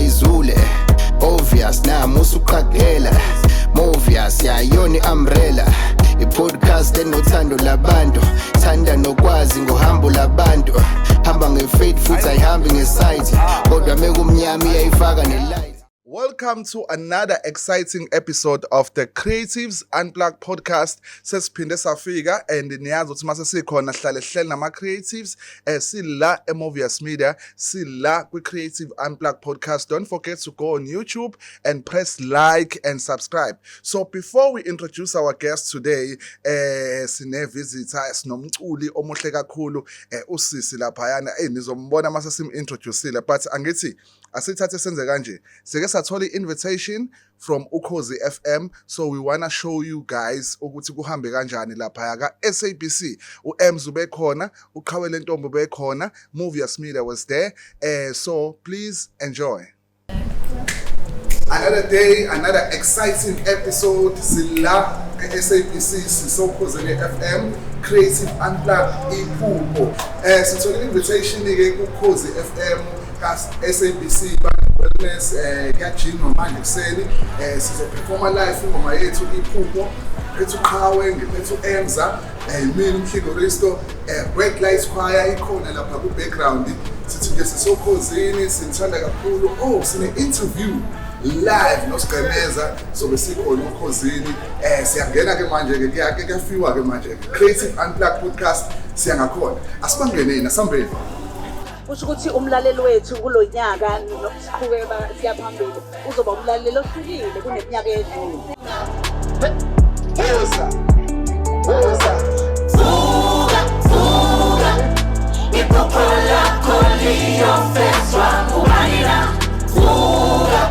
izule obvious nami usuqagela Movies yayona iumbrella i-podcast enothando labantu thanda nokwazi ngohambo labantu hamba ngefaith futhi ayihambi ngeside kodwa mekumnyama iyayifaka nelight. Welcome to another exciting episode of the Creatives Unplugged podcast. Sesiphinde safika and niyazi ukuthi mase sikhona hlale nama-creatives sila eMovius Media, sila kwi-Creative Unplugged podcast. Don't forget to go on YouTube and press like and subscribe. So before we introduce our guest today, sine visitor sinomculi omuhle kakhulu usisi laphayana nizombona mase sim-introduceile but angithi asithathe senze kanje sike sathola i-invitation from Ukhozi FM, so we wanna show you guys ukuthi kuhambe kanjani lapha ka SABC. uEms ubekhona, uQhawele Ntombi ubekhona, Movius Media was there, so please enjoy. Another day, another exciting episode. Sila SABC, Ukhozi FM, Creative Unplugged iPhupo. Sithola i-invitation ke Ukhozi FM SABC wellness kuyajinwa manje kuseni sizoperforma live ingoma yethu iPhupo phethu Qhawe ngiphethu Emza mina umhligoristo Red Light Choir ikhona lapha ku background sithi nje sisokhozini sinithanda kakhulu sine interview live noSigqemeza so besikhona ukhozini siyangena ke manje ke kuyafiwa ke manje Creative Unplugged podcast siyangakhona asibangeneni asambeni usho ukuthi umlaleli wethu kulonyaka nokusiqhubeka siya phambili uzoba umlaleli ohlukile kuneminyaka edlule. Vuga ipopola koliyo feswa kubanira vuga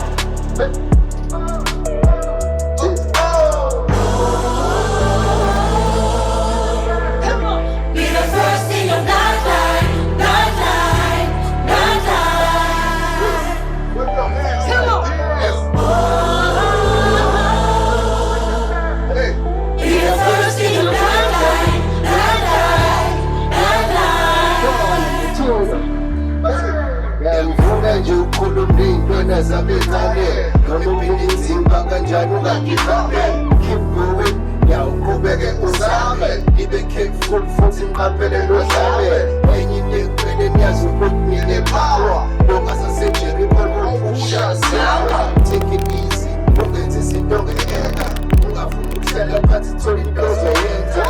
Zabezane nomuphinzi kanjani ungagifabe keep moving yawuqhubeke uzame ibe careful futhi ngiqaphele nohlabe enye into niyazi ukuthi ngine power longasasenjeri bonufusha sawa take it easy ungenze izinto ngeke ungafuna ukuhlala phansi thola into ozoyenza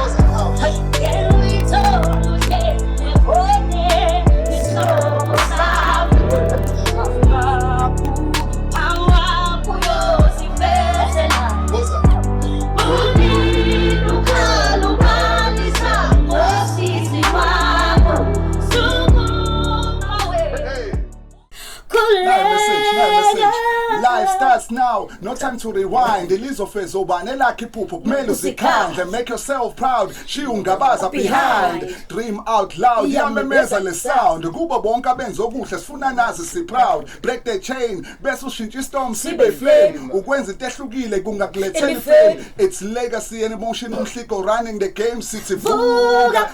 Life starts now, no time to rewind. Ilizo Fezobane lakhe iphupho kumele uzikhandle. Make yourself proud, shiya ungabaza behind. Dream out loud, yamemeza le sound. Kubo bonke abenza okuhle sifuna nazi si proud. Break the chain, bese ushintsha istorm sibe flame. Ukwenza into ehlukile kungakulethela fame. It's legacy and emotion umhliko running the game sithi vuga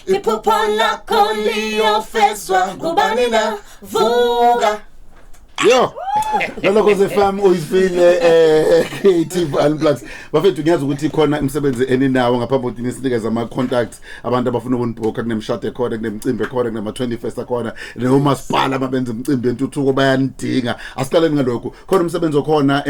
iphupho lakho liyofezwa kubanina vuga. Yo, Ukhozi FM uyifile Creative Unplugged. Bafethu ngiyazi ukuthi khona imisebenzi eninawo ngaphambi kokuthi nisinikeze ama contacts abantu abafuna ukunibhooka kunemshado ekhona kunemicimbi ekhona kunema 21st akhona nomasipala ababenza imicimbi entuthuko bayanidinga. Asiqaleni ngalokho. Khona umsebenzi okhona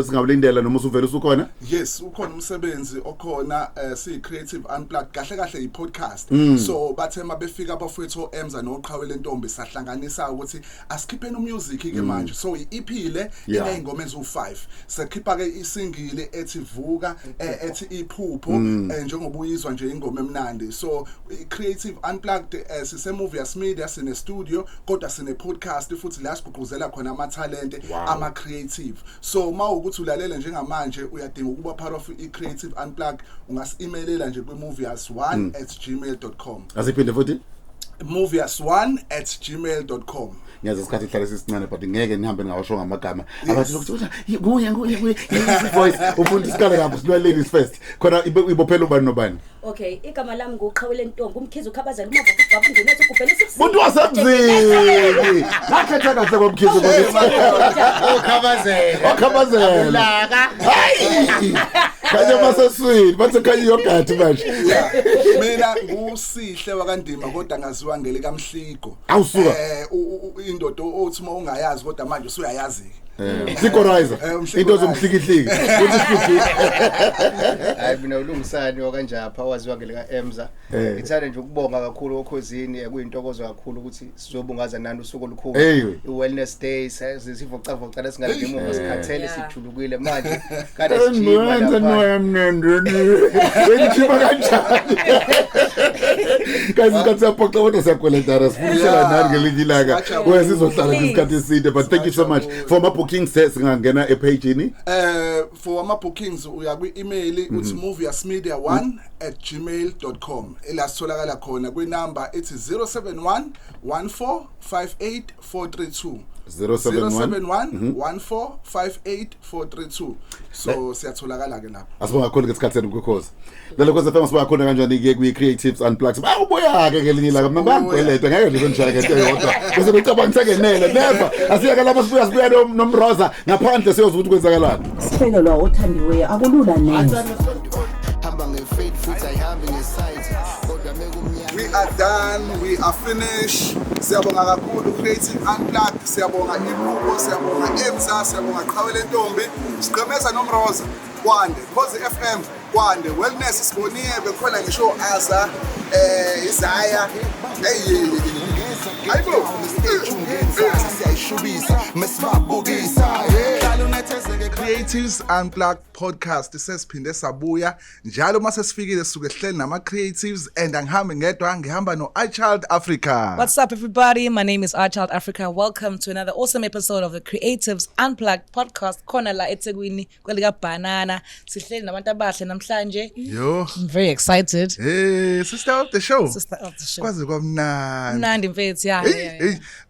singawulindela noma usuvela usukhona? Yes, ukhona umsebenzi okhona si Creative Unplugged kahle i-podcast. So bathe mabefika abafowethu Emza noQhawele Ntombi sahlanganisa ukuthi asikhipheni umusic ke manje so iphile ineyingoma ezu5 sekhipha ke isingile ethi vuka ethi iphupho njengoba uyizwa nje ingoma emnandi so Creative Unplugged sise Movius Media sine studio kodwa sine podcast futhi la sigqugquzela khona ama talent ama creative so mawukuthi ulalela njengamanje uyadinga ukuba part of iCreative Unplugged ungasi-emailela nje kwi-movius1@gmail.com asiphinde futhi movius1@gmail.com. ngiyazi isikhathi ihlale sisincane but ngeke nihambe ngawasho ngamagama abathi ukuthi nguye voice ufunda isikala kabi silwa ladies first khona ibophela ubani nobani. Okay, igama lami nguqhawele Ntombi, umkhizi ukhabazela uma ngokubaba ungenethe kubhela isibisi. Umuntu wasemzini. Nakhetha kahle komkhizi okhabazela. Laka. Hayi. Kanye maseswini, bathi kanye yogurt manje. Mina ngusihle wakandima kodwa ngaziwa ngele kaMhliko. Awusuka. Indoda othi uma ungayazi kodwa manje usuyayazi. Sikorizer. Into zomhlikihliki. Hayi mina ulungisani wakanjapha waziwa ngele kaEmza. Ngithanda nje ukubonga kakhulu okhosini kuyintokozo kakhulu ukuthi sizobungaza nani usuku olukhulu. I-Wellness Day sivocavoca lesingale ngemuva sikhathele sijulukile manje kade sijima lapha. Wengikhipha kanjani? Kazi isikhathi yaphoxa kodwa siyakwelendara sifunisela nani ngelinye ilanga. Wesizohlala isikhathi eside but thank you so much for my bookings singangena epage ni. For ama bookings uya kwi-email uthi moviasmedia1@gmail.com elasitholakala khona kwinamba ethi 071 1458432 071 so siyatholakala ke lapho. Asibonga kakhulu ngesikhathi senu ukukhoza. Lokho sefema siba khona kanjani ke kwi-Creatives Unplugged. Bawubuya ke ngelinye ilanga mina bangikweleta ngeke nje njalo ke into yodwa. Bese becabanga ngenele never. Asiyaka lapha sibuya nomroza ngaphandle siyoza ukuthi kwenzakalani. Siphelo lwa othandiweyo akulula neze. We are done, we are finished. Siyabonga kakhulu Creative Unplugged, siyabonga iPhubo, siyabonga Emza, siyabonga Qhawele Ntombi, Sigqemeza noMroza, Kwande, Khosi FM, Kwande, Wellness Siboniye bekhona ngisho Aza, Isaya. Hayibo. Creatives Unplugged podcast sesiphinde sabuya njalo mase sifikile suke sihleli nama creatives and angihambe ngedwa ngihamba no iChild Africa. What's up everybody? My name is iChild Africa. Welcome to another awesome episode of the Creatives Unplugged podcast. Khona la eThekwini kwelika Banana. Sihleli nabantu abahle namhlanje. Yo. I'm very excited. Hey, sister of the show. Sister of the show. Kwaze kwamnandi. Mnandi mfethu yeah.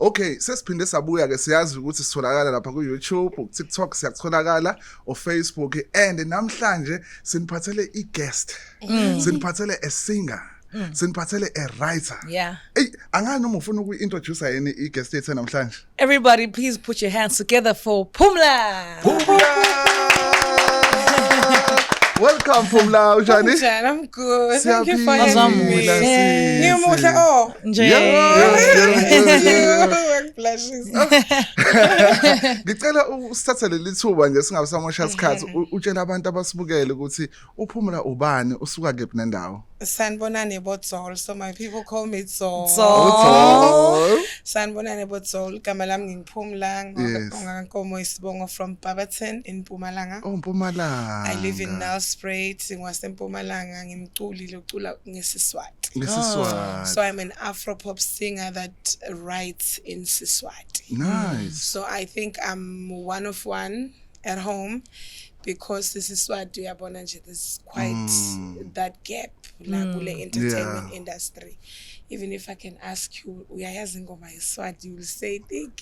Okay, sesiphinde sabuya ke siyazi ukuthi sitholakala lapha ku YouTube, ku TikTok siyatholakala, o Facebook and namhlanje siniphathele i-guest. Siniphathele a singer. Siniphathele a writer. Yeah. Hey, angani noma ufuna uku-introduce yini i-guest yethu namhlanje? Everybody please put your hands together for Phumla. Welcome Phumla, Ujani. I'm good. Thank you for having me. Ngicela usithathele lithuba nje singabisamosha isikhathi utshela abantu abasibukele ukuthi uPhumla ubani usuka kephi nendawo. Sanibonani Botsol, so my people call me Tsol. Sanibonani Botsol, igama lami ngiphumla ngankomo isibongo from Barberton in Mpumalanga. Oh Mpumalanga. I live in Nelspruit, ngwaseMpumalanga, ngimculi ucula ngeSiswati. Ngesiswati. So I'm an Afro pop singer that writes in Siswati. Nice. So I think I'm one of one at home. Because this is what uyabona nje there's quite that gap la kule entertainment industry. Even if I can ask you uyayazi ngoma yeSwati you will say tik.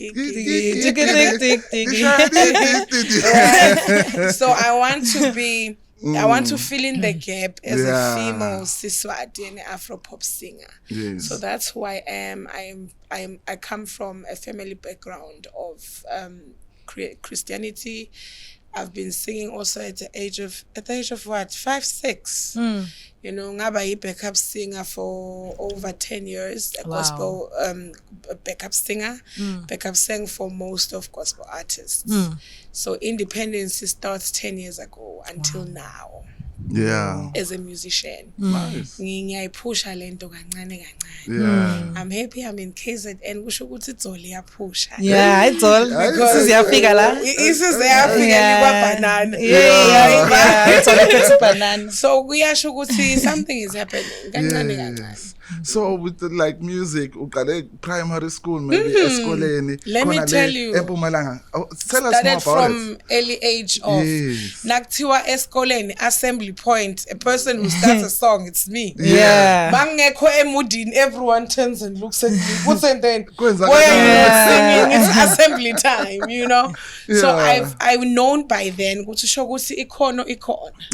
So I want to fill in the gap as a female Siswati and Afro pop singer. Yes. So that's who I am. I come from a family background of Christianity. I've been singing also at the age of what 5, 6. You know, ngaba backup singer for over 10 years. A gospel backup singer. Backup sang for most of gospel artists. So independence starts 10 years ago until now. Yeah. As a musician. Nice. Ngiyayipusha lento kancane kancane. Yeah. I'm happy I'm in KZN kusho ukuthi Dzoli yapusha. Yeah, it's all because siyafika la. Isiziyafika kwaBanana. Yeah, it's all banana. So kuyasho ukuthi something is happening kancane kancane. So with the, like music, uqale primary school maybe esikoleni. Let me tell you. eMpumalanga. Tell us more Started about from early age of Yes. nakuthiwa esikoleni assembly point, a person who starts a song, it's me. Yeah. Mangekho emudini, everyone turns and looks at me. What's and then Kwenza why are you kanjani? not singing? It's assembly time, you know. So Yeah. I've known by then ukuthi sho ukuthi ikhono.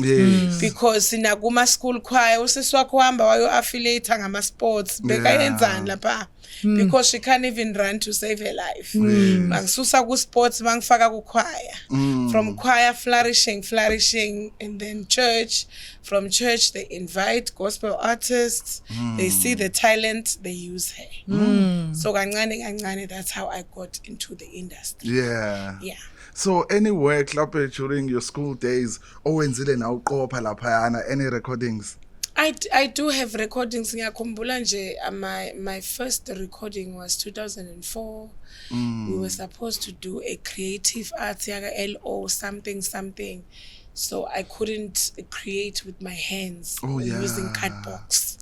Yes. Because nakuma school choir usisi wakho hamba wayo affiliate ngama sports beka yenzani lapha. Because she can't even run to save her life. Mangisusa ku sports mangifaka ku choir. From choir flourishing and then church. From church they invite gospel artists. They see the talent, they use her. So kancane that's how I got into the industry. Yeah. Yeah. So any work lapha during your school days owenzile na uqopha laphayana, any recordings? I do have recordings. Ngiyakhumbula nje my first recording was 2004. We were supposed to do a creative arts yaga LO something. So I couldn't create with my hands using cardbox.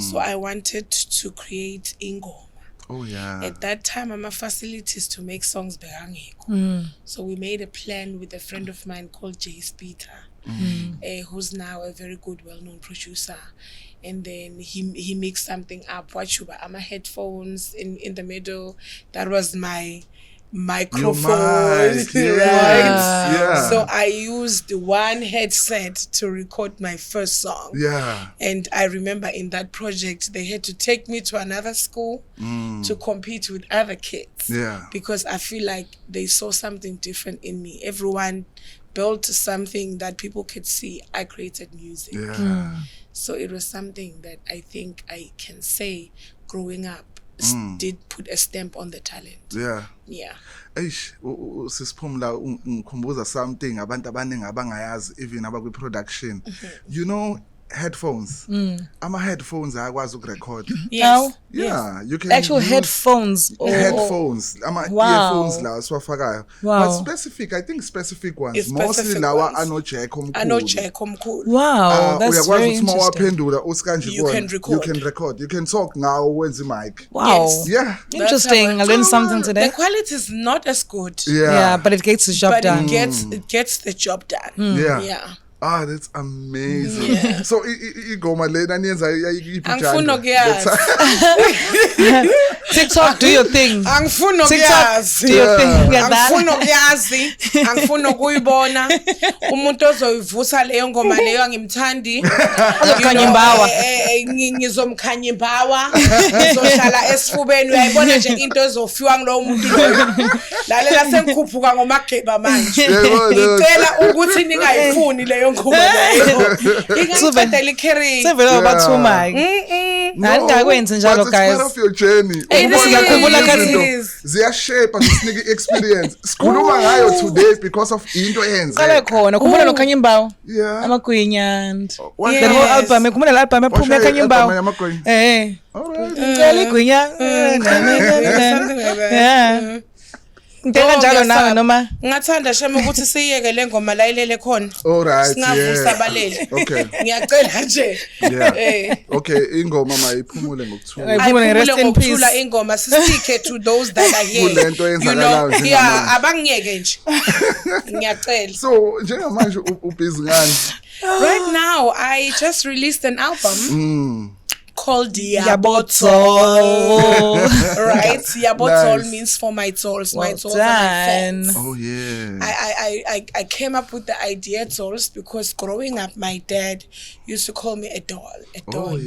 So I wanted to create ingoma. Oh yeah. At that time, my facilities to make songs bekangekho. So we made a plan with a friend of mine called Jace Peter, who's now a very good, well-known producer. And then he mixed something up. Ama headphones in the middle. That was my microphone, mic, right? yeah. So I used one headset to record my first song. Yeah. And I remember in that project, they had to take me to another school to compete with other kids. Yeah. Because I feel like they saw something different in me. Everyone built something that people could see. I created music. Yeah. So it was something that I think I can say growing up did put a stamp on the talent. Yeah. Yeah. Eish, sisiphumla ngikhumbuza something abantu abaningi abangayazi even abakwi production. You know headphones. Ama headphones ayakwazi ukurecord. Yes. Yeah, you can Actual use headphones. headphones. Ama earphones la siwafakayo. Wow. But specific, I think specific ones. It's Mostly specific lawa ones. ano jack omkhulu. Ano check omkhulu. Wow, that's uyakwazi very ukuthi uma interesting. waphendula usikanje You can record. You can record. You can talk ngawo wenza mic. Wow. Yes. Yeah. Interesting. I learned something today. The quality is not as good. Yeah, but it gets the job But done. it gets the job done. Yeah. Yeah. Ah, that's amazing. So igoma lena niyenza yayiphi Angifuna ukuyazi. TikTok, do your thing. Angifuna TikTok, ukuyazi. do your thing. Get Angifuna that. ukuyazi. Angifuna ukuyibona. Umuntu ozoyivusa leyo ngoma leyo angimthandi. Azokhanya imbawa. Ngizomkhanya imbawa. Ngizohlala esifubeni uyayibona nje into ezofiwa ngulowo muntu loyo. Lalela sengikhuphuka ngomageba manje. Ngicela ukuthi ningayifuni leyo ngoma leyo. Ingaqedela icareer. Sevele wabathuma. Angakwenzi njalo But it's part guys. of your journey. It Ngiyakhumbula is. Ziyashape zisinike experience. Sikhuluma ngayo today because of into Qale eyenze. khona khumbula lokhanya imbawo. Yeah. Amagwinya. What- The whole album, khumbula le album ephuma Washa ekhanya i-album imbawo. yamagwinya? Alright. Ngicela igwinya. Something like that. Yeah. Ngicela njalo nawe noma Ngathanda shema ukuthi siyeke le ngoma layilele khona. Alright. Singavusa Yeah. abaleli. Okay. Ngiyacela nje. Yeah. Okay, ingoma mayiphumule ngokuthula. Ayiphumule, rest in peace. Ngokuthula ingoma sisike to those that are here. Kule nto You know, eyenzakalayo njengamanje. yeah, abangiyeke nje. Ngiyacela. So, njengamanje ubusy ngani? Right now I just released an album called Yabotol. Right? Yabotol Nice. means for my souls. My Well souls are my done. fans. Oh yeah. I came up with the idea Dolls because growing up my dad used to call me a doll. A doll.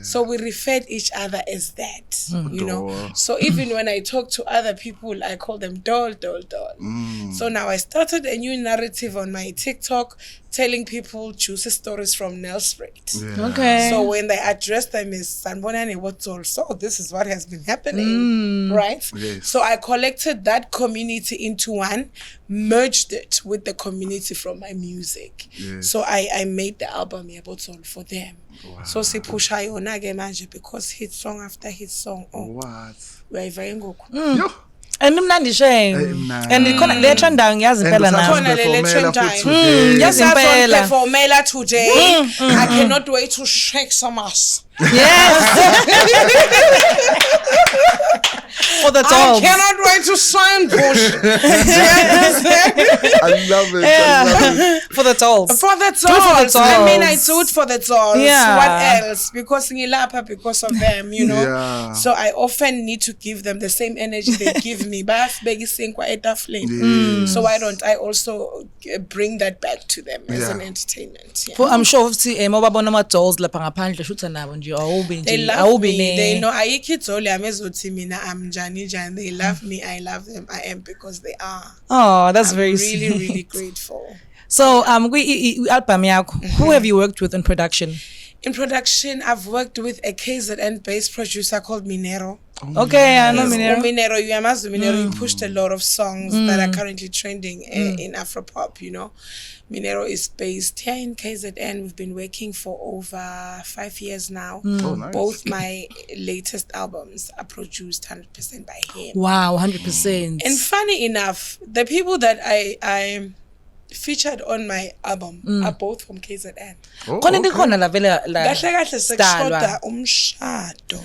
So we referred each other as that. You know. Doll. So even when I talk to other people I call them doll. So now I started a new narrative on my TikTok telling people juicy stories from Nelspruit. Okay. So when they address them as Sanbonani Wotol, so this is what has been happening, right? Yes. So I collected that community into one, merged it with the community from my music. Yes. So I made the album Yabotol for them. So sipusha yona ke manje because hit song after hit song. Oh, What? we are very ngoku. Yo. And imnandi shame. And ikhona le trenda ngiyazi impela nayo. Khona le trend time. Yazi impela. Formula today. I cannot wait to shake some ass. Yes. For the I dogs. cannot wait to sign bush. I love it. I love it. For the dolls. For the Do it for the dolls. I mean, I dolls. do it for the dolls. Yeah. What else? Because ngilapha because of them, you know. Yeah. So I often need to give them the same energy they give me. So why don't I also bring that back to them as an entertainment? Yeah. I'm sure ukuthi mawabona ama dolls lapha ngaphandle shutha nabo nje awubi They nje love awubi me. They ne know ayikho idoli yami ezothi mina I'm Jani Jan. They love me. I love them. I am because they are. Oh, that's very really, sweet. really grateful. So album yakho, who have you worked with in production? In production, I've worked with a KZN based producer called Minero. Okay, I know Minero. Minero, you pushed a lot of songs that are currently trending in Afropop, you know. Minero is based here in KZN. We've been working for over 5 years now. Oh, nice. Both my latest albums are produced 100% by him. Wow, 100%. And funny enough, the people that I featured on my album are both from KZN. Oh, Khona okay. ndikhona la vele la. Kahle kahle sekushoda umshado.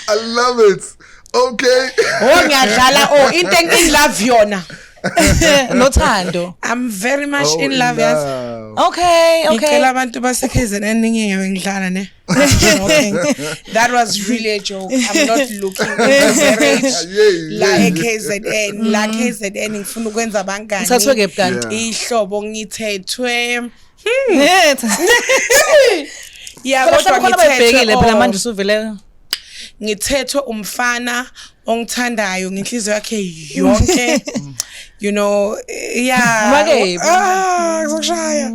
I love it. Okay. Oh ngiyadlala into engilove yona. Nothando. I'm very much in love yes. Okay. Ngicela abantu base KZN ningeke ngidlala ne. That was really a joke. I'm not looking at marriage like KZN. La KZN ngifuna ukwenza abangani. Thathwe ke kanti. Ihlobo ngithethwe. Yeah, Kodwa khona bayibhekile phela manje usuvele. Ngithethwe umfana ongithandayo ngenhliziyo yakhe yonke. You know, yeah. Ngoshaya.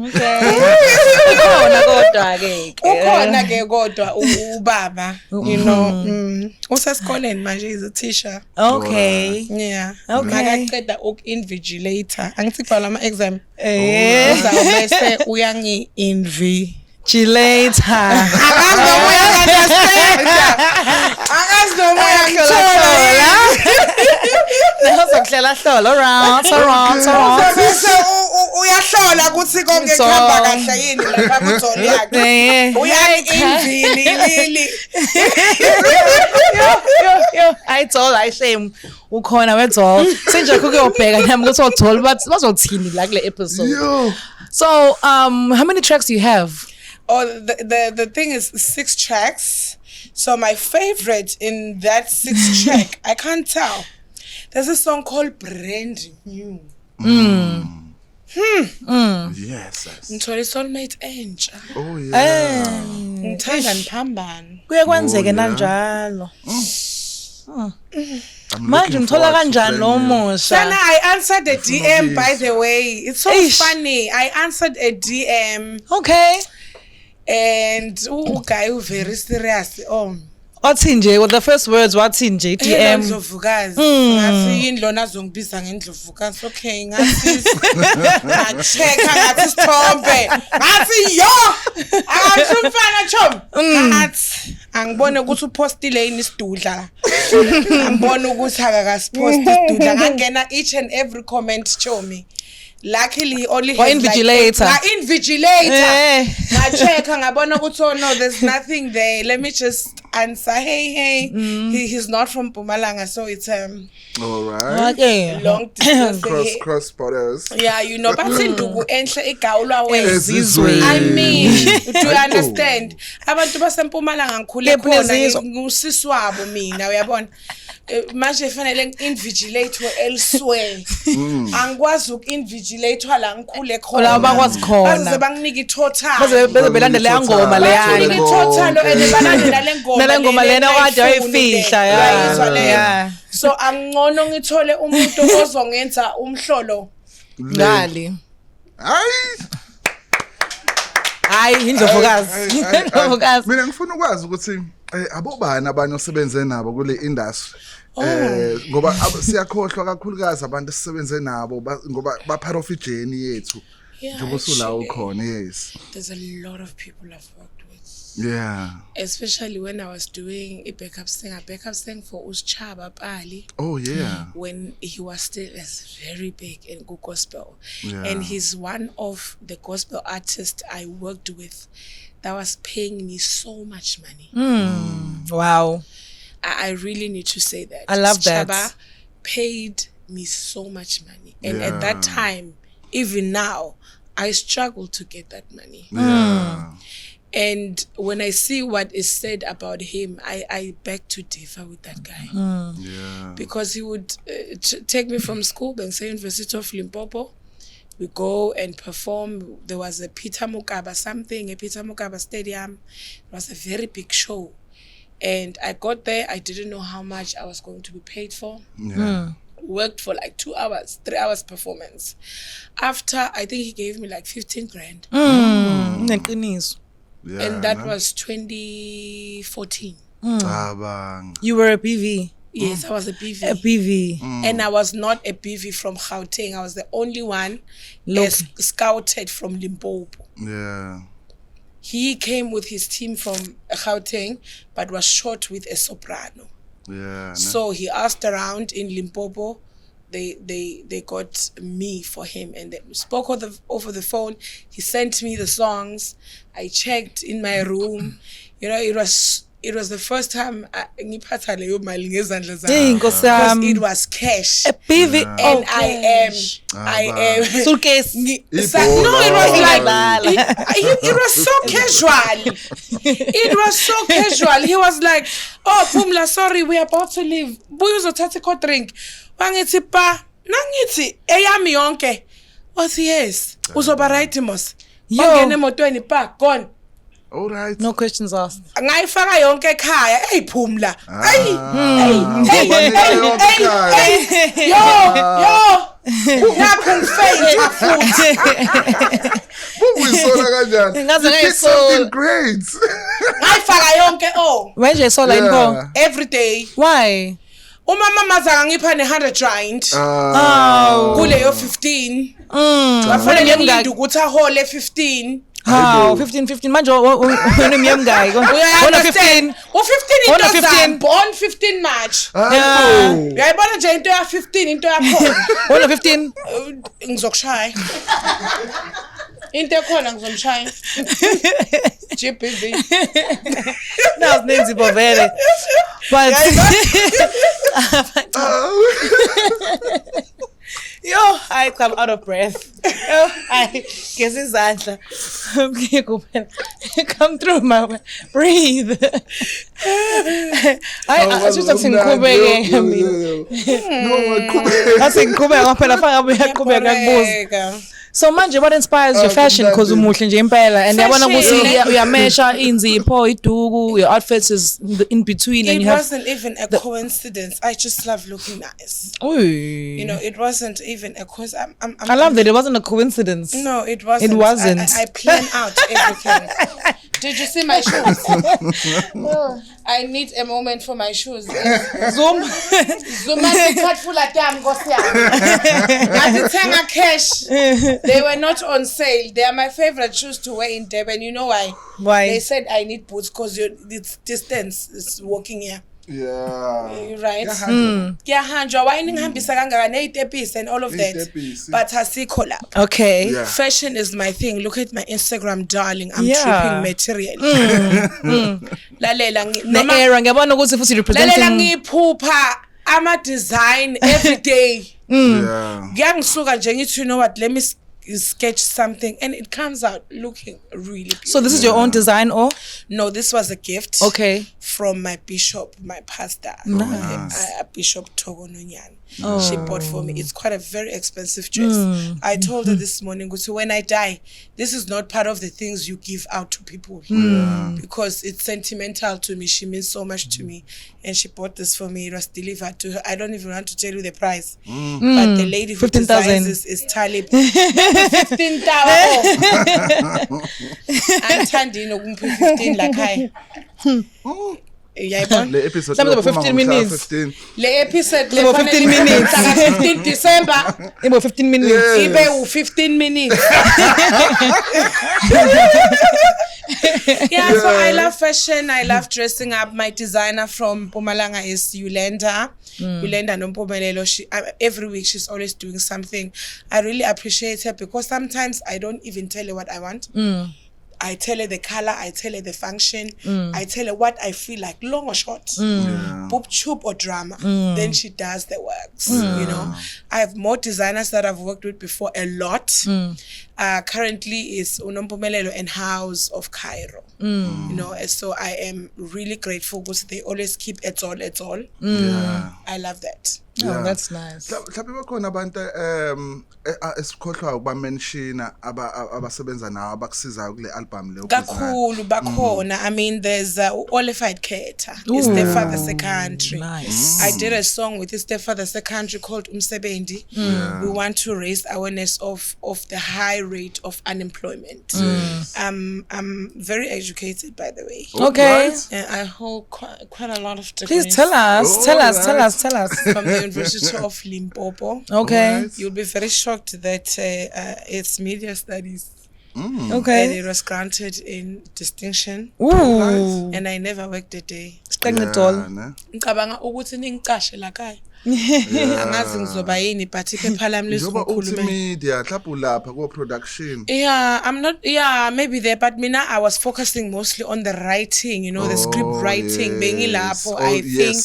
Ukhona ke kodwa ubaba, you know, usesikoleni manje is a teacher. Okay. Yeah. Okay. Makaqeda uku-invigilator. Angithi kubhala ama-exam. Uzawubese uyangi-invi. Later. Uyahlola ukuthi konke kuhamba kahle yini lapha kutholi yakhe. Uyangi-invili. I told I shame ukhona wethola. Sinje kuyobheka nami ukuthi othola bazothini la kule episode. So, how many tracks do you have? Oh, the thing is 6 tracks. So my favorite in that 6 track, I can't tell. There's a song called Brand New. Yes. Ngithole soulmate entsha. Oh yeah. Ngithanda niphambane. Kuyakwenzeke nanjalo. Manje ngithola kanjani lo musha? Sana, I answered a DM by the way. It's so funny. I answered a DM. Okay. And guy who very serious. Wathi nje the first words wathi nje DM. Ndlovukazi. Ngathi yini lona azongibiza ngendlovukazi. Okay, ngathi ngacheka ngathi sithombe. Ngathi yo! Akashumfana chom. Ngathi angibone ukuthi upostile yini isidudla. Angibone ukuthi akakasipost isidudla. Ngangena each and every comment chomi. Luckily only has invigilator. Invigilator. Ngacheka ngabona ukuthi oh no there's nothing there. Let me just answer hey. He's not from Mpumalanga, so it's All right. Okay. long distance. Cross borders. Yeah, you know, but induku enhle igawulwa Ezizweni. I mean, do you understand? Abantu basempumalanga ngikhule khona ngusisi wabo mina uyabona. Manje fanele ngi-invigilate elsewhere. Angikwazi uku-invigilate la ngikhule khona. La bakwazi khona. Baze banginike itotal. Baze belandele ngoma leyana. Itotal and balandela le ngoma. Nale ngoma lena kade ayifihla yeah. So angcono ngithole umuntu ozongenza umhlolo ngali. Hayi indlovukazi. Indlovukazi. Mina ngifuna ukwazi ukuthi abobani abanye osebenze nabo kule industry. Ngoba siyakhohlwa kakhulukazi abantu sisebenze nabo ngoba ba part of journey yethu. Njengoba usula ukhona yes. There's a lot of people I've worked with. Yeah. Especially when I was doing a backup singer for Uschaba Pali. Oh yeah. When he was still as very big in gospel. Yeah. And he's one of the gospel artists I worked with that was paying me so much money. Wow. I really need to say that. I love that. Chaba paid me so much money. And at that time, even now, I struggle to get that money. Yeah. And when I see what is said about him, I beg to differ with that guy. Yeah. Because he would take me from school, Bensay University of Limpopo. We go and perform. There was a Peter Mokaba Stadium. It was a very big show. And I got there, I didn't know how much I was going to be paid for. Yeah. Worked for like 2 hours, 3 hours performance. After, I think he gave me like 15 grand. Yeah, And that was 2014. You were a PV. Yes, I was a BV. A PV. And I was not a BV from Gauteng. I was the only one scouted from Limpopo. Yeah. He came with his team from Gauteng, but was short with a soprano. Yeah. So he asked around in Limpopo. They got me for him, and they spoke over the phone. He sent me the songs. I checked in my room. You know, it was the first time because it was cash. A PV. And I am Suitcase. No, it was like it was so casual. It was so casual. He was like, "Oh, Pumla, sorry, we're about to leave. Buyo uzothatha a drink." Wangithi pa, nangithi eyami yonke. Wathi yes. Uzoba right mos. Ongene emotweni pa gone. All right. No questions asked. Ngayifaka yonke ekhaya. Hey Phumla. Hey. Yo. Nakho ngifeyila futhi. Buyisola kanjani? Ngaze Did something great. Ngayifaka yonke When you saw like every day. Why? Umama mazanga ngipha ne100 rand. Kuleyo 15. Wafanele ngilinde ukuthi ahole 15. How 15 manje unemyemngaki wona 15 u15 born 15 March uyayibona nje into ya 15 into yakhona wona 15 ngizokushaya into ekhona ngizomshaya GBV nazi nenzi bovele but yo, I come out of breath. Yo, I guess izandla. Come through, mama. Breathe. I just think ngikubeke mina. Asi ngikubeka ngaphela faka uyaqhubeka kubuza. So manje what inspires your fashion because umuhle nje impela and yabona ukuthi uyamesha inzipho iduku your outfits is in between and you have. It wasn't even a coincidence. I just love looking nice. You know, it wasn't even a coincidence. I love that it wasn't a coincidence. No, it wasn't. It wasn't. I plan out everything. Did you see my shoes? I need a moment for my shoes. Zoom full of damn cash. They were not on sale. They are my favorite shoes to wear in Durban. You know why? Why? They said I need boots because it's distance. It's walking here. Yeah. Right. Kuyahanja why ningihambisa kangaka ne8 and all of that. But asikho la. Okay. Yeah. Fashion is my thing. Look at my Instagram, darling. I'm tripping material. Lalela the era ngiyabona ukuthi futhi representing. Lalela ngiphupha ama design every day. Yeah. Ngiyangisuka nje ngithi you know what, let me sketch something and it comes out looking really beautiful. So this is your own design or? No, this was a gift. Okay. From my bishop, my pastor, Bishop Togo Nonyani. She bought for me. It's quite a very expensive dress. I told her this morning, so when I die, this is not part of the things you give out to people because it's sentimental to me. She means so much to me, and she bought this for me. It was delivered to her. I don't even want to tell you the price, but the lady who 15,000 is Talib. 15,000. I'm standing on 15 like I. Le episode Some 15 minutes. 15. Le episode 15 minutes. 15 December. About 15 minutes. Ibe 15 minutes. Yeah, so I love fashion. I love dressing up. My designer from Mpumalanga is Yolanda. Yolanda Nompumelelo. Every week she's always doing something. I really appreciate her because sometimes I don't even tell her what I want. I tell her the color, I tell her the function, I tell her what I feel like, long or short, boop chup or drama. Then she does the works, you know. I have more designers that I've worked with before, a lot. Currently is Unompumelelo and House of Cairo, you know. So I am really grateful because they always keep it's all. I love that. Oh, that's nice. Mhlawumbe bakhona abantu esikhohlwa ukuba mention abasebenza nawo abakusizayo kule album leyo. Kakhulu bakhona. I mean, there's Olified Keta. It's Stepfather Secondary. Nice. I did a song with Stepfather Secondary called Umsebendi. We want to raise awareness of the high rate of unemployment. I'm very educated, by the way. Okay. And I hold quite a lot of degrees. Please tell us. Tell us. From the University of Limpopo. Okay. You'll be very shocked that it's media studies. Okay. And it was granted in distinction. Ooh. And I never worked a day. Stagnant all. Ngicabanga ukuthi ningicashe la khaya. Angazi ngizoba yini but iphepha lami lizokhuluma. Media mhlawumbe lapha ko production. Yeah, I'm not. Yeah, maybe there, but mina I was focusing mostly on the writing. You know, the script writing. Bengilapho, I think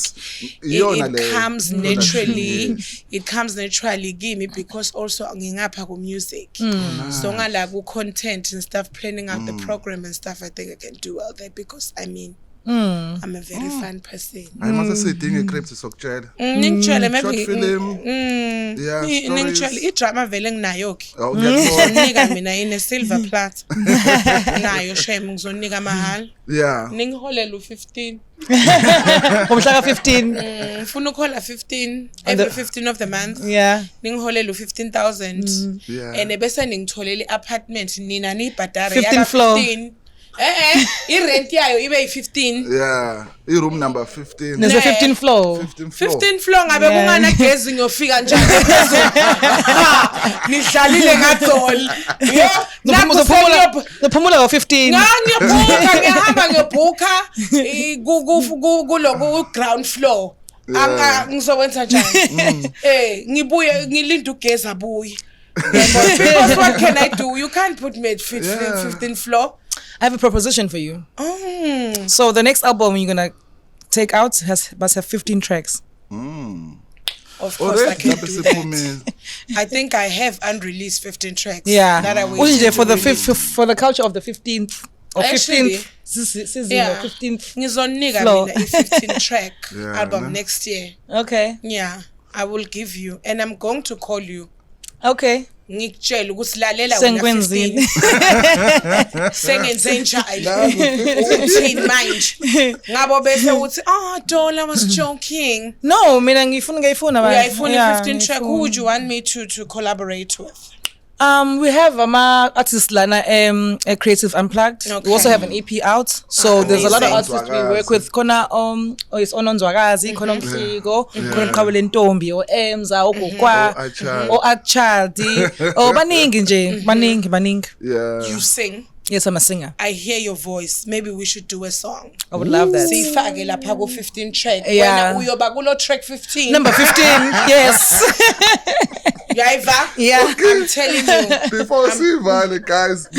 it comes naturally. It comes naturally, gimme, because also ngingapha ku music. So ngala ku content and stuff, planning out the program and stuff. I think I can do well there because I mean. I'm a very fun person. I must say dinge crypts sokutshela. Ningitshele maybe short film. Yeah, ningitshele idrama vele nginayo ke. Oh, ngiyakubona. Mina ine silver plat. Nayo shame ngizonika mahal. Yeah. Ningiholela u15. Umhla ka15. Ngifuna ukhola 15 every 15 of the month. Yeah. Ningiholela u15,000. Yeah. And bese ningitholele apartment nina nibhadare 15 floor. 15. I-rent yayo ibe 15. Yeah, i-room number 15. There's a 15 floor. 15 floor ngabe kungana gezi ngiyofika njani phezulu. Nidlalile ngatholi. Ngophumula ngo15. Ngiyahamba ngiyobhuka kuloku ground floor. Ngizokwenza njani? Ngibuye ngilinda ugezi abuye. Because what can I do? You can't put me at 15th floor. I have a proposition for you. So the next album you're gonna take out must have 15 tracks. Of course, I can do that. I think I have unreleased 15 tracks. Yeah. That I waited for the to for the culture of the 15th or Actually, 15th. Yeah. 15th. Ngizonika floor. mina a 15 track album next year. Okay. Yeah, I will give you, and I'm going to call you. Okay. Ngikutshela ukuthi lalela wena 15. Sengenze njalo. Uthini manje? Ngabo bese uthi Dola, I was joking. No, mina ngiyifuna Yeah, I phone 15 track. Who would you want me to collaborate with? We have artists lana Creative Unplugged. Okay. We also have an EP out. So there's a lot of Amazing. artists we work with. Khona it's Ononzwakazi, khona Mfiko, khona Mqabule Ntombi, o Emza, o Gokwa, o Akchaldi, o baningi nje, baningi. Yeah. You sing. Yes, I'm a singer. I hear your voice. Maybe we should do a song. I would love that. Siyifake lapha ku 15 track. Yeah. Wena uyoba kulo track 15. Number 15. Yes. Yaiva? Yeah. I'm telling you. Before sivale guys,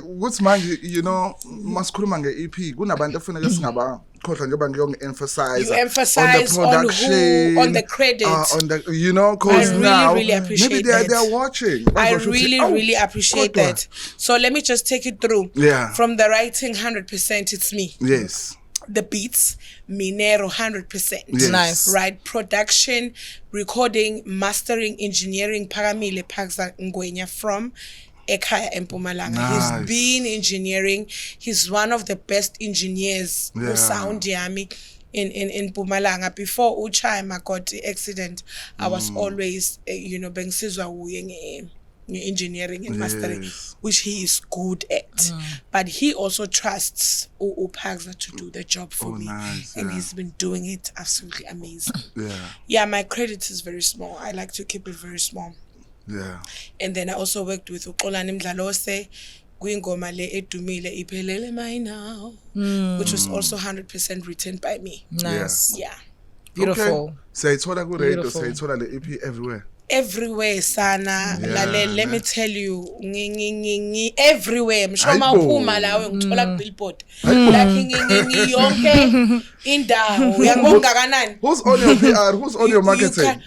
ukuthi manje you know masikhuluma nge-EP kunabantu efuneka singaba khohlwa njengoba ngiyong-emphasize You emphasize on who, on the credit. On the, you know, because now really appreciate maybe they're watching. I really appreciate that. So let me just take it through. Yeah. From the writing, 100% it's me. Yes. The beats, Minero, 100%. Yes. Nice. Right, production, recording, mastering, engineering, Paramile Pakza Ngwenya from Ekaya Mpumalanga. Nice. He's been engineering. He's one of the best engineers who sound yami in Mpumalanga. Before Uchai got the accident, I was always, bengisizwa uye engineering and mastering, which he is good at. But he also trusts Upagza to do the job for me. Nice, and he's been doing it absolutely amazing. Yeah. Yeah, my credit is very small. I like to keep it very small. Yeah. And then I also worked with Uxolani Mdlalose, Kuyingoma le edumile iphelele my now, which was also 100% written by me. Nice. Yeah. Beautiful. Sayithola ku radio, Beautiful. sayithola le EP everywhere. Everywhere sana Yeah, let me tell you everywhere mshoma Hayibo. uphuma lawe ngithola ku billboard like yonke indawo uyangibonga kanani. Who's on your PR? Who's on your marketing?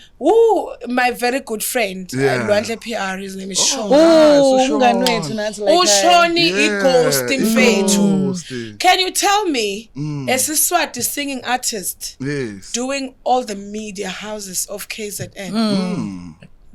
My very good friend Yeah. Lwandle PR, his name is Sean. Umngani wethu nathi like Ushoni Yeah, ighost mfethu. Ghost. Can you tell me as a Swati singing artist Yes. doing all the media houses of KZN?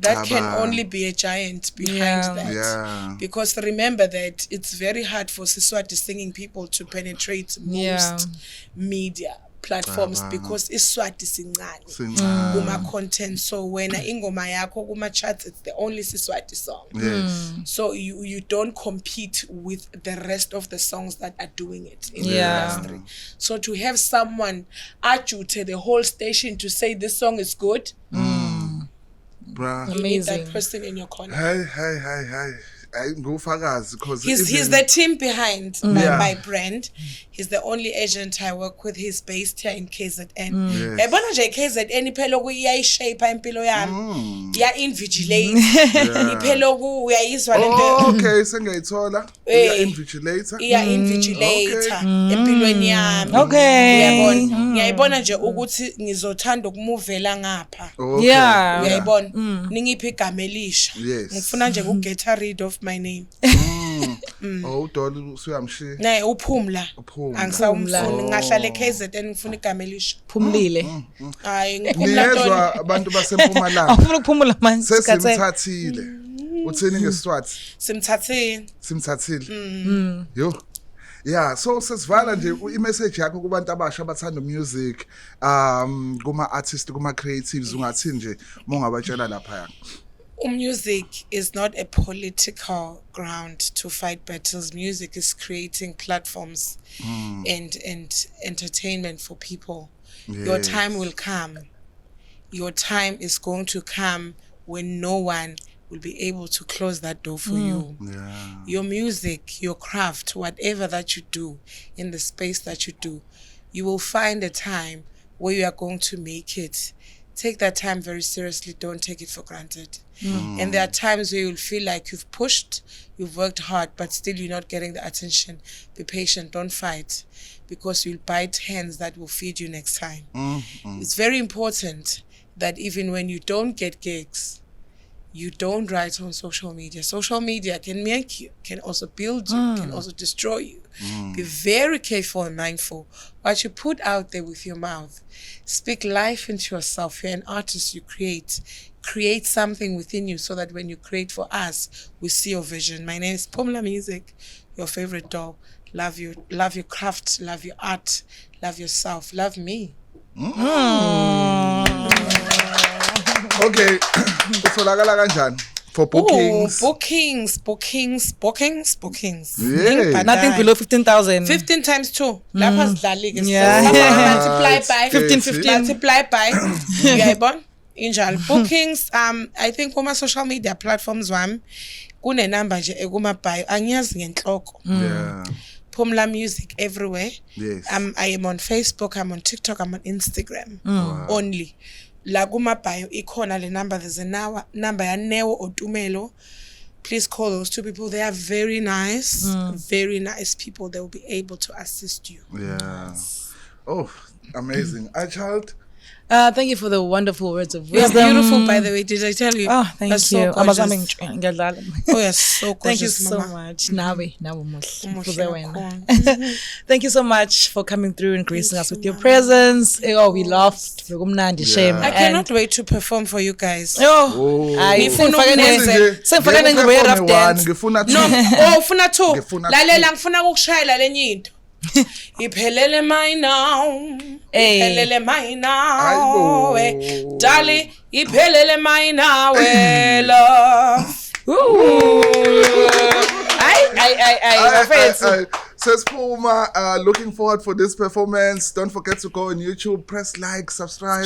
That can Taba. only be a giant behind Yeah. that. Yeah. Because remember that it's very hard for Siswati singing people to penetrate most media platforms because Iswati singani Singani. kuma content. So when ingoma yakho kuma charts, it's the only Siswati song. Yes. So you don't compete with the rest of the songs that are doing it in the Yeah. industry. So to have someone ajute the whole station to say this song is good, Bruh. you need that Amazing. person in your corner. Hey. Ngufakazi because He's the team behind Yeah. my brand. He's the only agent I work with. He's based here in KZN. Yes. Yabona nje KZN iphela iyayishape impilo yami. Ya invigilate. Iphela uyayizwa lento. Okay, sengiyayithola. Invigilator. Iya invigilator empilweni yami. Okay. Uyabona? Ngiyayibona nje ukuthi ngizothanda ukumuvela ngapha. Okay. Yeah. Uyayibona? Ningiphi igama elisha. Yes. Ngifuna nje get rid of my name. Udoli usuyamshiya. Naye uphumla. Uphumla. Angisawumfuni ngahlala eKZN ngifuna igama elisha. Phumlile. Hayi ngiphumla Ntoni. Niyezwa abantu baseMpumalanga. Awufuna ukuphumula manje sikhathe. Sesimthathile. Uthini ngeSiswati? Simthathile. Yo. Yeah, so sesivala nje i-message yakho kubantu abasha abathanda music, kuma artists, kuma creatives ungathini nje mongabatshela lapha. Music is not a political ground to fight battles. Music is creating platforms and entertainment for people. Your Yes. time will come. Your time is going to come when no one will be able to close that door for you. Yeah. Your music, your craft, whatever that you do in the space that you do, you will find a time where you are going to make it. Take that time very seriously. Don't take it for granted. And there are times where you'll feel like you've pushed, you've worked hard, but still you're not getting the attention. Be patient, don't fight, because you'll bite hands that will feed you next time. It's very important that even when you don't get gigs, you don't write on social media. Social media can make you, can also build you, can also destroy you. Be very careful and mindful what you put out there with your mouth. Speak life into yourself. You're an artist, you create. Create something within you so that when you create for us, we see your vision. My name is Phumla Music, your favorite doll. Love your craft, love your art, love yourself, love me. Okay. Utholakala kanjani for bookings? Bookings. Yeah. Nothing below 15,000. 15 times 2. Lapha sidlali-ke. Yeah. Multiply by 15. Multiply by. Uyayibona? Injalo. Bookings, I think kuma social media platforms wami kune number nje ekuma bio. Angiyazi ngenhloko. Yeah. Phumla Music everywhere. Yes. I am on Facebook, I'm on TikTok, I'm on Instagram. Only. La kuma bio ikhona le number, there's a number ya Neo Otumelo. Please call those two people. They are very nice people. They will be able to assist you. Yeah. Oh, amazing. Child. Thank you for the wonderful words of You're wisdom. beautiful, by the way. Did I tell you? Oh, thank That's you. So gorgeous. Oh, yes, so gorgeous. Thank you so Mama. much. Nawe Umuhle kakhulu. Thank you so much for coming through and gracing us with your presence. Oh, we laughed. Shame. I cannot wait to perform for you guys. Sengifakane nje we-rough dance. Ngifuna No, ufuna two. Ngifuna Lalela ngifuna ukukushayela lenye into. Iphelele my now. Iphelele my now. Darling, iphelele my now. Love. Ay, my friends. Sespuma, looking forward for this performance. Don't forget to go on YouTube, press like, subscribe.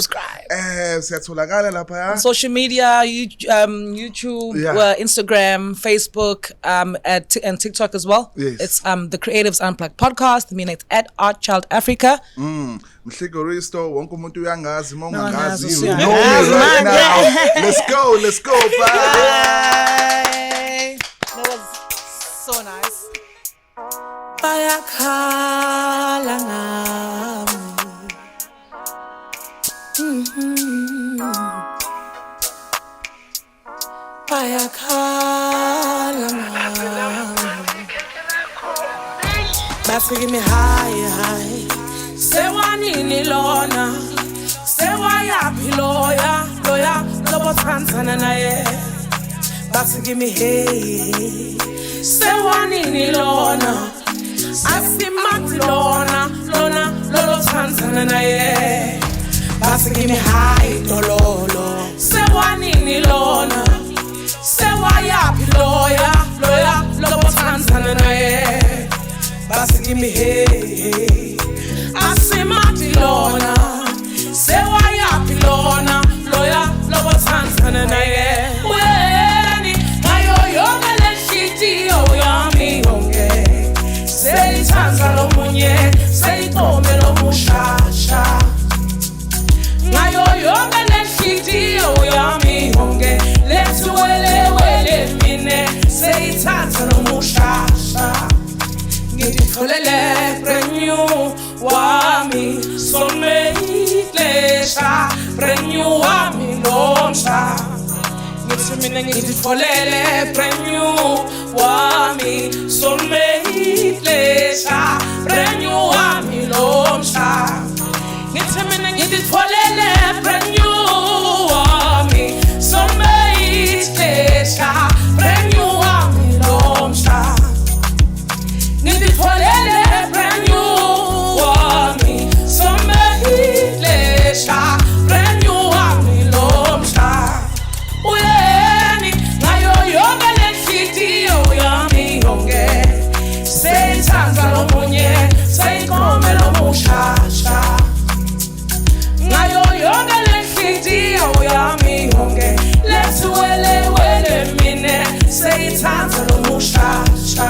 Siyatholakala lapha. Social media, YouTube, Instagram, Facebook, and TikTok as well. Yes. It's the Creatives Unplugged podcast. I mean, it's at Art Child Africa. Mhlego Risto, wonke umuntu uyangazi, uma ungangazi, Uyangazi, you know me right now. Let's go. Bye. That was so nice. Bayakhala ngami. Bayakhala ngami. Bathi kimi high. Sewanini lona. Sewayaphi loya lobothandzana naye. Bathi kimi hey. Sewanini lona. Asimati lona lolothandzana naye. Bathi kimi high dololo. Sewanini lona. Sewayaphi loya lobothandzana naye. Bathi kimi hey. Asimati lona. Sewayaphi lona lobothandzana naye. Weni ngayo yonke leshitiyo yami yonke. Seyithanza lomunye, seyitome lomushasha. Ngayo yonke leshitiyo yami yonke. Lethu wele mine, seyithanza lomushasha. Ngitfolele brand new wami, someyihlesha. Brand new wami lomsha. Ngithi mina ngitfolele brand new wami, someyihlesha. Brand new wami lomsha. Ngithi mina ngitfolele brand new wami, someyihlesha. Brand new wami lomsha. Ngitfolele brand new wami, someyihlesha. Brand new wami lomsha. Uyeni ngayo yonke lenhliziyo yami yonke. Seyithanza lomunye, seyikome lomushasha. Ngayo yonke lenhliziyo yami yonke. Lethu wele mine, seyithanza lomushasha.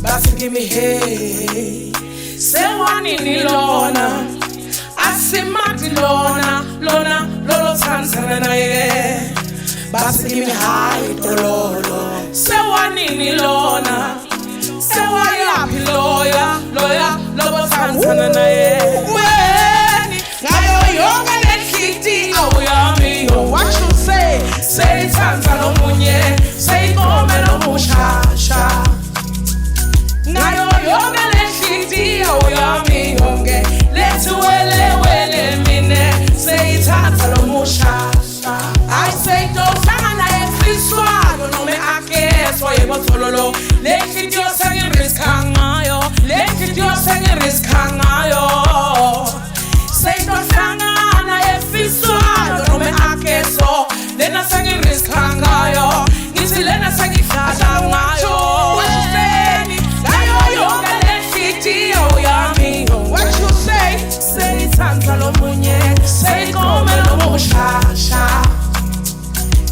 Bathi kimi hey. Sewanini lona. Asimati lona lolothandzana naye. Bathi kimi high dololo. Sewanini lona. Sewayaphi loya lobothandzana naye. Weni ngayo yonke lenhliziyo yami yonke. What you say? Seyithanza lomunye, seyikome lomushasha. Ngayo yonke lenhliziyo yami yonke. Lethu wele mine, seyithatha lomushasha. I say dohlangana efiswayo noma akeswa yebothololo. Lenhliziyo sengiriska ngayo, lenhliziyo sengiriska ngayo. Say dohlangana efiswayo noma akeso, lena sengiriska ngayo. Ngithi lena sengihlala ngayo. What you say? Seyithanza lomunye, seyikome lomushasha.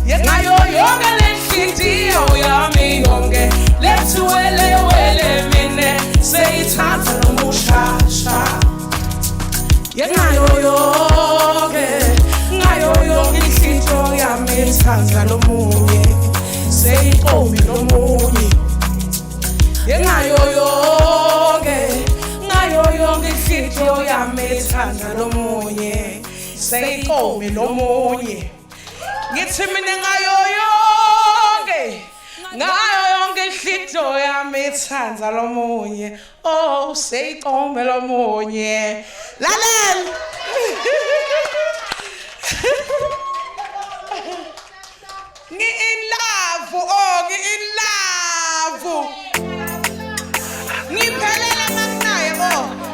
Ngayo yonke lenhliziyo yami yonke. Lethu wele mine, seyithanza lomushasha. Ngayo yonke inhliziyo yami ithanza lomunye, seyikome lomunye. Ngayo yonke inhliziyo yami ithanda lomunye, seyikome lomunye. Ngithi mina ngayo yonke inhliziyo yami ithanda lomunye, oh seyikome lomunye. Lalela. Ngi-in love, ngi-in love. Ngiphelele manginaye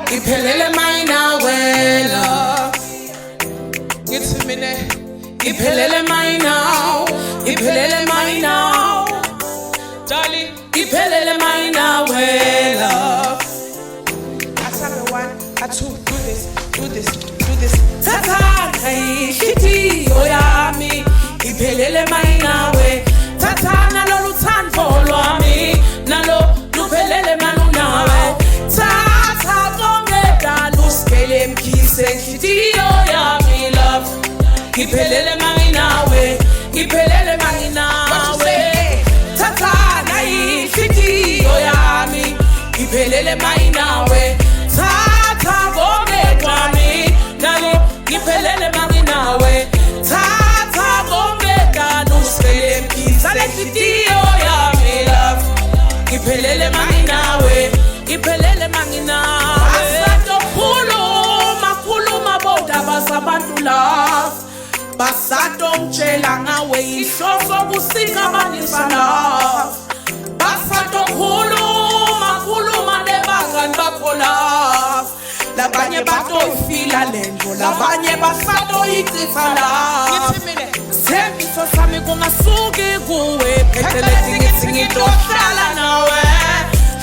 ngiphelele mayina wena. Ngithi mina ngiphelele mayina darling, ngiphelele mayina wena. had to do this. Tata shiti oyami iphelele mayinawe tata nalo luthando lwami nalo luphelele manunawe tata konke daluskele mkhise shiti oyami love iphelele mayinawe tata nayi shiti oyami iphelele mayinawe tata konke kwami nalo ngiphelele manginawe tata konke kanuskele mkhisa lehliziyo yami love ngiphelele manginawe khuluma bodaba zabantu love basato mtshela ngawe ihloso busika manisa love basato khuluma nebangani bakho love labanye batoyifila lento labanye basatoyichitha la sembiso sami kungasuki kuwe phecelezi ngithi ngitohlala nawe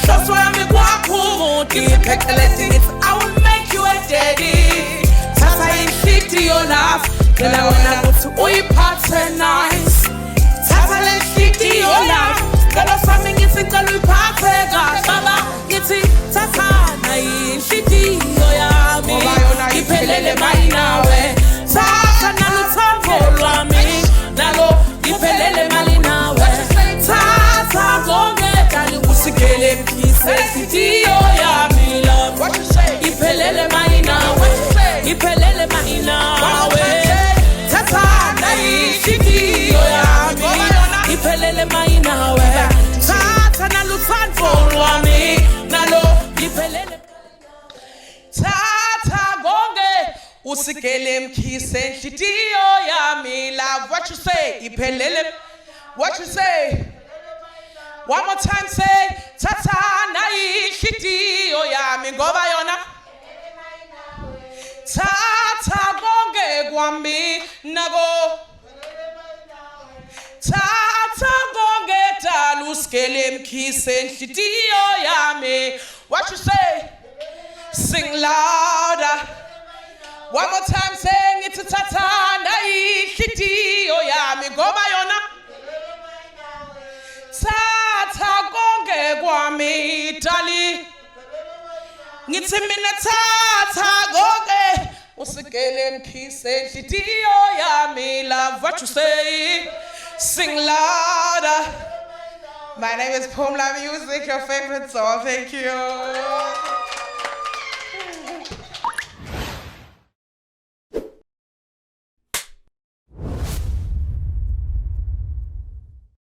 hloso yami kwakhumuti phecelezi ngithi I will make you a daddy tata inhlitiyo love cela wena kuthi uyiphathe nice tata lenhlitiyo love cela sami ngithi cela uyiphathe kahle baba ngithi tata nayinhlitiyo yami iphelele mayinawe tata naluthando lwami nalo iphelele malinawe tata konke dali usikele mkhise inhlitiyo yami love iphelele mayinawe tata nayinhlitiyo yami iphelele mayinawe tata naluthando lwami nalo iphelele tata konke usikele mkhise inhlitiyo yami love what you say iphelele what you say one more time say tata nayinhlitiyo yami ngoba yona tata konke kwami nako tata konke daluskele mkhise inhlitiyo yami what you say sing louder one more time saying it's tata nayinhlitiyo yami ngoba yona tata konke kwami dali ngithi mina tata konke usikele mkhise inhlitiyo yami love what you say sing louder. My name is Pumla Music, your favorite song. Thank you.